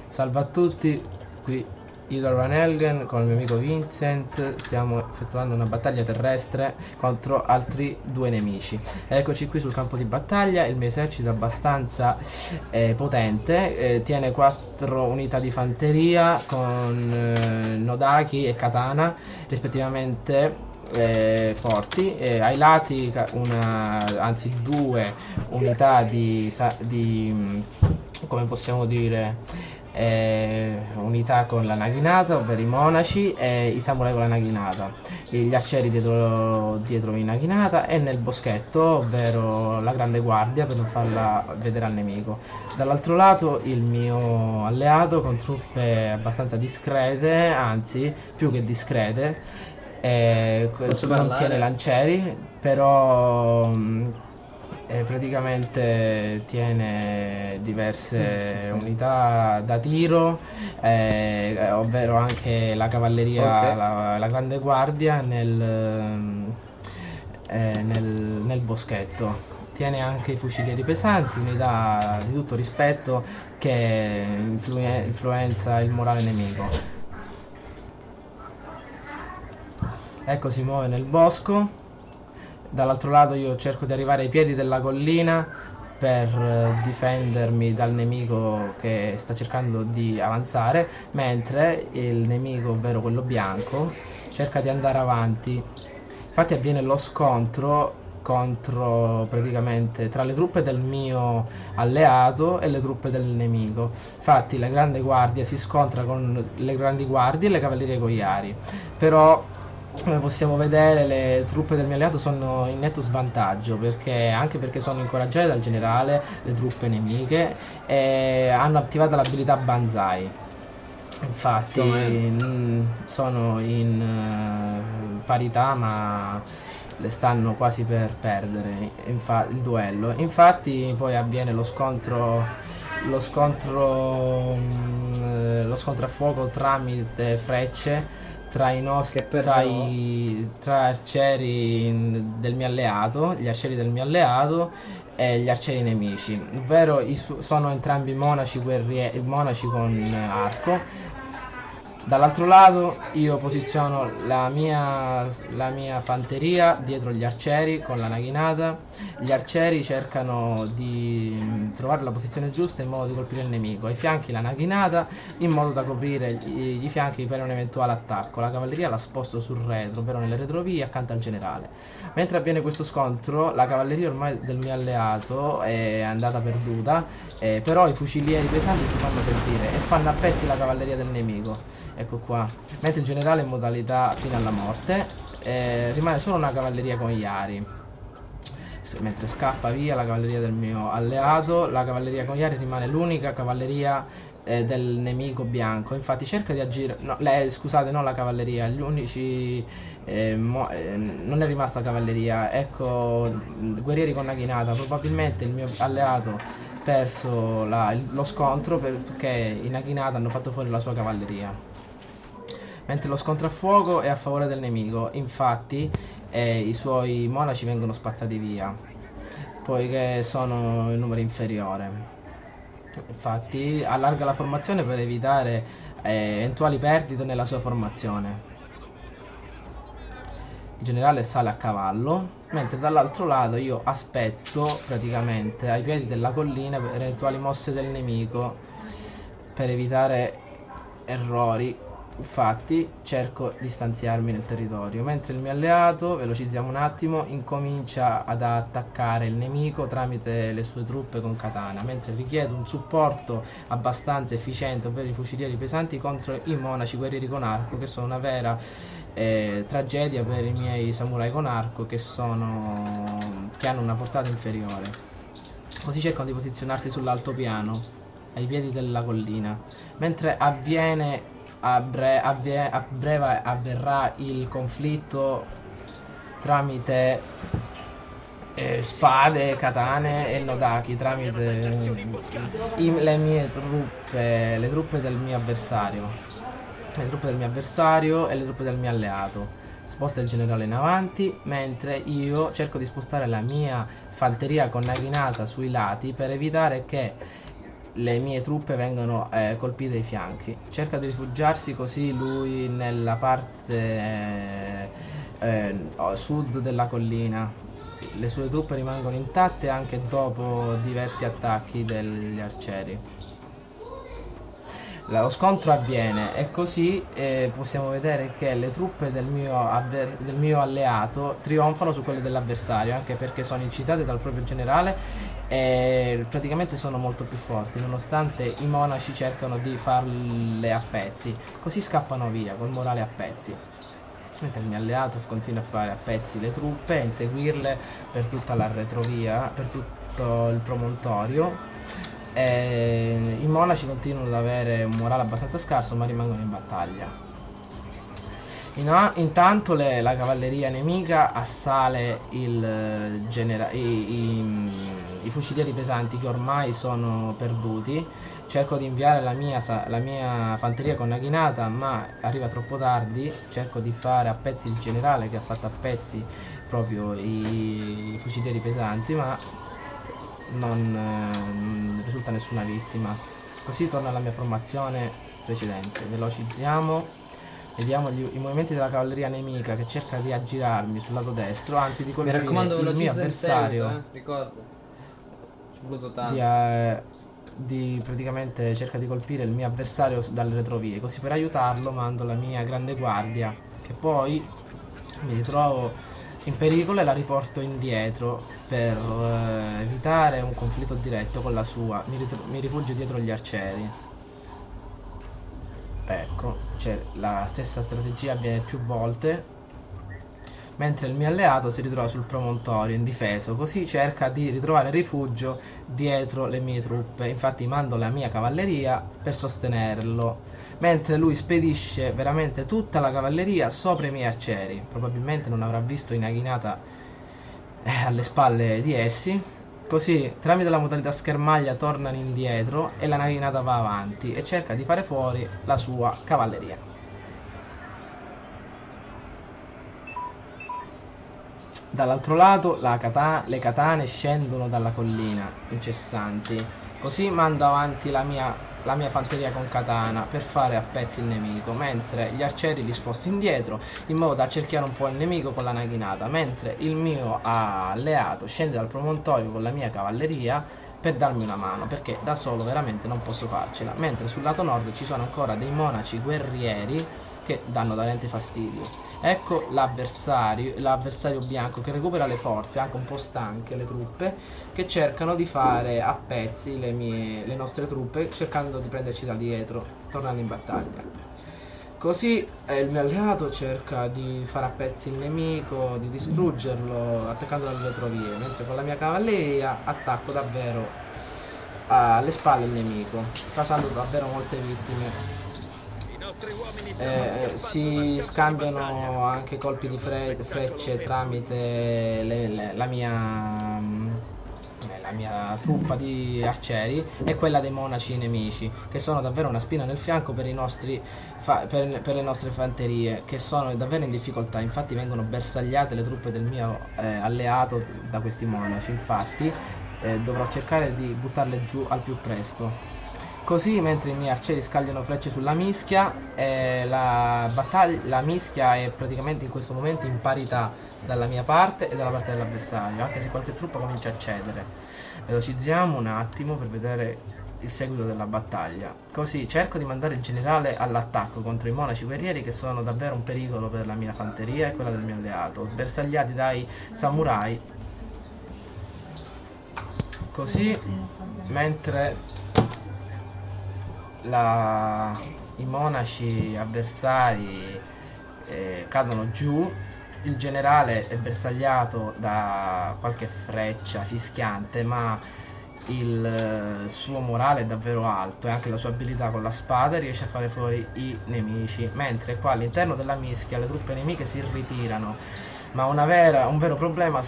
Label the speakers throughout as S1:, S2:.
S1: Salve a tutti, qui Igor Van Helgen con il mio amico Vincent. Stiamo effettuando una battaglia terrestre contro altri due nemici. Eccoci qui sul campo di battaglia. Il mio esercito è abbastanza potente, tiene 4 unità di fanteria con Nodaki e Katana rispettivamente. Forti, ai lati anzi 2 unità come possiamo dire, unità con la naginata, ovvero i monaci e i samurai con la naginata, gli arcieri dietro i naginata, e nel boschetto, ovvero la grande guardia, per non farla vedere al nemico. Dall'altro lato il mio alleato con truppe abbastanza discrete, anzi più che discrete, non tiene lancieri, però praticamente tiene diverse unità da tiro, ovvero anche la cavalleria, la grande guardia nel boschetto. Tiene anche i fucilieri pesanti, unità di tutto rispetto che influenza il morale nemico. Ecco, si muove nel bosco. Dall'altro lato io cerco di arrivare ai piedi della collina per difendermi dal nemico che sta cercando di avanzare, mentre il nemico, ovvero quello bianco, cerca di andare avanti. Infatti avviene lo scontro contro, praticamente, tra le truppe del mio alleato e le truppe del nemico. Infatti la grande guardia si scontra con le grandi guardie e le cavallerie coiari, però come possiamo vedere le truppe del mio alleato sono in netto svantaggio, anche perché sono incoraggiate dal generale, le truppe nemiche, e hanno attivato l'abilità Banzai. Infatti sono in parità, ma le stanno quasi per perdere il duello. Infatti poi avviene lo scontro a fuoco tramite frecce tra arcieri del mio alleato, gli arcieri del mio alleato e gli arcieri nemici, ovvero sono entrambi monaci monaci con arco. Dall'altro lato io posiziono la mia fanteria dietro gli arcieri con la naginata. Gli arcieri cercano di trovare la posizione giusta in modo di colpire il nemico. Ai fianchi la naginata in modo da coprire i fianchi per un eventuale attacco. La cavalleria la sposto sul retro, ovvero nelle retrovie accanto al generale. Mentre avviene questo scontro, la cavalleria ormai del mio alleato è andata perduta, però i fucilieri pesanti si fanno sentire e fanno a pezzi la cavalleria del nemico. Ecco qua. Mentre il generale è in modalità fino alla morte, rimane solo una cavalleria con gli ari. Mentre scappa via la cavalleria del mio alleato, la cavalleria con gli ari rimane l'unica cavalleria del nemico bianco. Infatti cerca di agire, no, scusate, non la cavalleria, gli unici non è rimasta cavalleria. Ecco, guerrieri con naginata. Probabilmente il mio alleato ha perso lo scontro perché i naginata hanno fatto fuori la sua cavalleria. Mentre lo scontro a fuoco è a favore del nemico, infatti i suoi monaci vengono spazzati via, poiché sono in numero inferiore. Infatti allarga la formazione per evitare eventuali perdite nella sua formazione. Il generale sale a cavallo, mentre dall'altro lato io aspetto praticamente ai piedi della collina per eventuali mosse del nemico, per evitare errori. Infatti cerco di stanziarmi nel territorio, mentre il mio alleato, velocizziamo un attimo, incomincia ad attaccare il nemico tramite le sue truppe con katana, mentre richiedo un supporto abbastanza efficiente, ovvero i fucilieri pesanti contro i monaci guerrieri con arco, che sono una vera tragedia per i miei samurai con arco, che hanno una portata inferiore. Così cercano di posizionarsi sull'altopiano, ai piedi della collina, mentre a breve avverrà il conflitto tramite spade, katane e nodaki, tramite le mie truppe, le truppe del mio avversario, e le truppe del mio alleato. Sposta il generale in avanti, mentre io cerco di spostare la mia fanteria con naginata sui lati per evitare che le mie truppe vengono colpite ai fianchi. Cerca di rifugiarsi così lui nella parte sud della collina. Le sue truppe rimangono intatte anche dopo diversi attacchi degli arcieri. Lo scontro avviene e così possiamo vedere che le truppe del mio alleato trionfano su quelle dell'avversario, anche perché sono incitate dal proprio generale e praticamente sono molto più forti, nonostante i monaci cercano di farle a pezzi. Così scappano via col morale a pezzi. Mentre il mio alleato continua a fare a pezzi le truppe e inseguirle per tutta la retrovia, per tutto il promontorio. I monaci continuano ad avere un morale abbastanza scarso, ma rimangono in battaglia. Intanto la cavalleria nemica assale i fucilieri pesanti, che ormai sono perduti. Cerco di inviare la mia fanteria con Naginata, ma arriva troppo tardi. Cerco di fare a pezzi il generale, che ha fatto a pezzi proprio i fucilieri pesanti, ma non risulta nessuna vittima. Così torna alla mia formazione precedente. Velocizziamo. Vediamo i movimenti della cavalleria nemica, che cerca di aggirarmi sul lato destro, anzi di colpire il mio avversario.
S2: Ricorda. C'è voluto
S1: Di praticamente cerca di colpire il mio avversario dalle retrovie. Così, per aiutarlo, mando la mia grande guardia, che poi mi ritrovo in pericolo e la riporto indietro per evitare un conflitto diretto con la sua. Mi rifugio dietro gli arcieri. Ecco, cioè, la stessa strategia avviene più volte, mentre il mio alleato si ritrova sul promontorio indifeso. Così cerca di ritrovare rifugio dietro le mie truppe. Infatti mando la mia cavalleria per sostenerlo, mentre lui spedisce veramente tutta la cavalleria sopra i miei arcieri. Probabilmente non avrà visto i Naginata alle spalle di essi. Così, tramite la modalità schermaglia, tornano indietro e la Naginata va avanti e cerca di fare fuori la sua cavalleria. Dall'altro lato le katane scendono dalla collina, incessanti. Così mando avanti la mia fanteria con katana per fare a pezzi il nemico, mentre gli arcieri li sposto indietro in modo da cerchiare un po' il nemico con la Naginata, mentre il mio alleato scende dal promontorio con la mia cavalleria per darmi una mano, perché da solo veramente non posso farcela. Mentre sul lato nord ci sono ancora dei monaci guerrieri che danno veramente fastidio. Ecco l'avversario bianco, che recupera le forze, anche un po' stanche le truppe, che cercano di fare a pezzi le nostre truppe, cercando di prenderci da dietro, tornando in battaglia. Così il mio alleato cerca di fare a pezzi il nemico, di distruggerlo attaccando le retrovie, mentre con la mia cavalleria attacco davvero alle spalle il nemico, causando davvero molte vittime. Si scambiano anche colpi di frecce tramite la mia truppa di arcieri e quella dei monaci nemici, che sono davvero una spina nel fianco per le nostre fanterie, che sono davvero in difficoltà. Infatti vengono bersagliate le truppe del mio alleato da questi monaci. Infatti dovrò cercare di buttarle giù al più presto. Così, mentre i miei arcieri scagliano frecce sulla mischia, la mischia è praticamente in questo momento in parità dalla mia parte e dalla parte dell'avversario, anche se qualche truppa comincia a cedere. Velocizziamo un attimo per vedere il seguito della battaglia. Così cerco di mandare il generale all'attacco contro i monaci guerrieri, che sono davvero un pericolo per la mia fanteria e quella del mio alleato, bersagliati dai samurai. Così, mentre i monaci avversari cadono giù, il generale è bersagliato da qualche freccia fischiante, ma il suo morale è davvero alto e anche la sua abilità con la spada riesce a fare fuori i nemici, mentre qua all'interno della mischia le truppe nemiche si ritirano. Ma un vero problema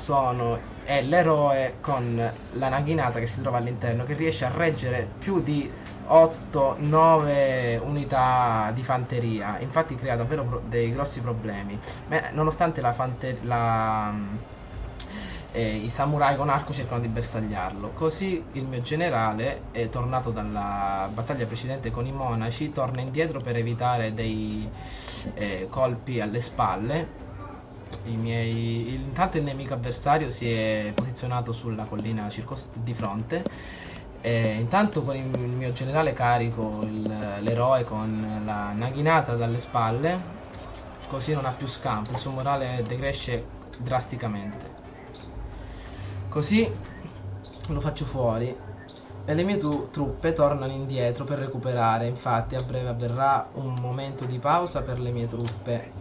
S1: è l'eroe con la Naginata che si trova all'interno, che riesce a reggere più di 8-9 unità di fanteria. Infatti crea davvero dei grossi problemi. Nonostante i samurai con arco cercano di bersagliarlo. Così il mio generale, tornato dalla battaglia precedente con i monaci, torna indietro per evitare dei colpi alle spalle. Intanto il nemico avversario si è posizionato sulla collina di fronte. Intanto con il mio generale carico l'eroe con la naginata dalle spalle, così non ha più scampo, il suo morale decresce drasticamente. Così lo faccio fuori e le mie truppe tornano indietro per recuperare. Infatti a breve avverrà un momento di pausa per le mie truppe,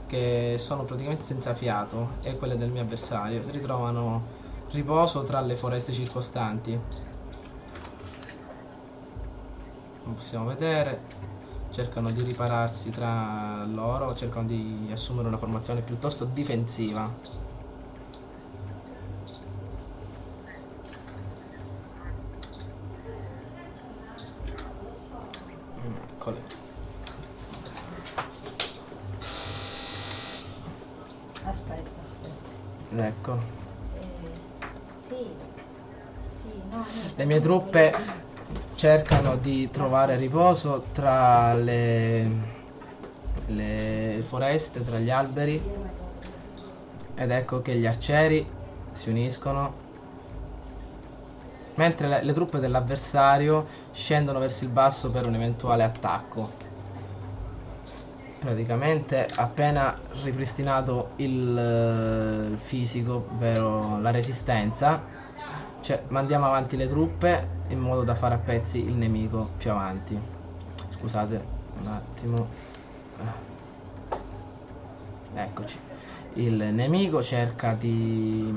S1: che sono praticamente senza fiato, e quelle del mio avversario si ritrovano riposo tra le foreste circostanti. Come possiamo vedere, cercano di ripararsi tra loro, cercano di assumere una formazione piuttosto difensiva. Eccole.
S3: Aspetta.
S1: Ecco.
S3: Sì, no.
S1: Le mie truppe cercano di trovare riposo tra le foreste, tra gli alberi, ed ecco che gli arcieri si uniscono, mentre le truppe dell'avversario scendono verso il basso per un eventuale attacco. Praticamente appena ripristinato il fisico, ovvero la resistenza, cioè mandiamo avanti le truppe in modo da fare a pezzi il nemico più avanti. Scusate un attimo. Eccoci. Il nemico cerca di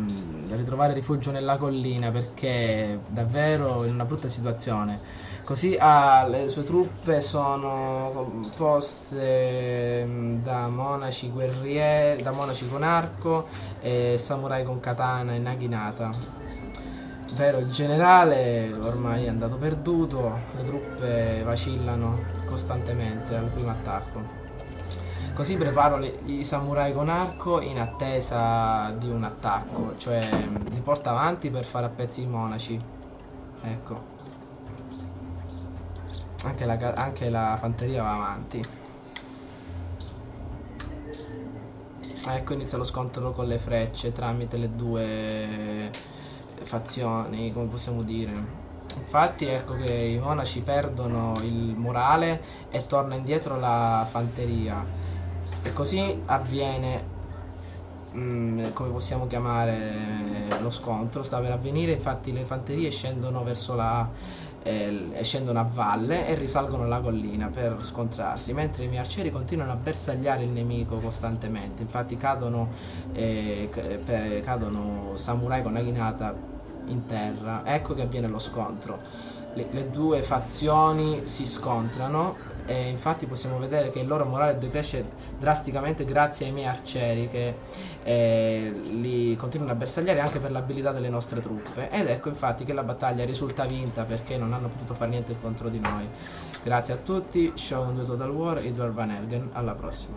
S1: ritrovare rifugio nella collina perché è davvero in una brutta situazione. Così le sue truppe sono composte da monaci guerrieri, da monaci con arco e samurai con katana e naginata. Vero, il generale ormai è andato perduto, le truppe vacillano costantemente al primo attacco. Così preparo i samurai con arco in attesa di un attacco, cioè li porto avanti per fare a pezzi i monaci. Ecco. Anche la fanteria va avanti. Ecco, inizia lo scontro con le frecce tramite le due fazioni, come possiamo dire. Infatti ecco che i monaci perdono il morale e torna indietro la fanteria. E così avviene, come possiamo chiamare lo scontro, sta per avvenire. Infatti le fanterie scendono verso scendono a valle e risalgono la collina per scontrarsi, mentre i miei arcieri continuano a bersagliare il nemico costantemente. Infatti cadono samurai con naginata in terra. Ecco che avviene lo scontro. Le due fazioni si scontrano e infatti possiamo vedere che il loro morale decresce drasticamente grazie ai miei arcieri che li continuano a bersagliare anche per l'abilità delle nostre truppe. Ed ecco infatti che la battaglia risulta vinta perché non hanno potuto fare niente contro di noi. Grazie a tutti, Shogun 2 Total War e Edward Van Helgen, alla prossima.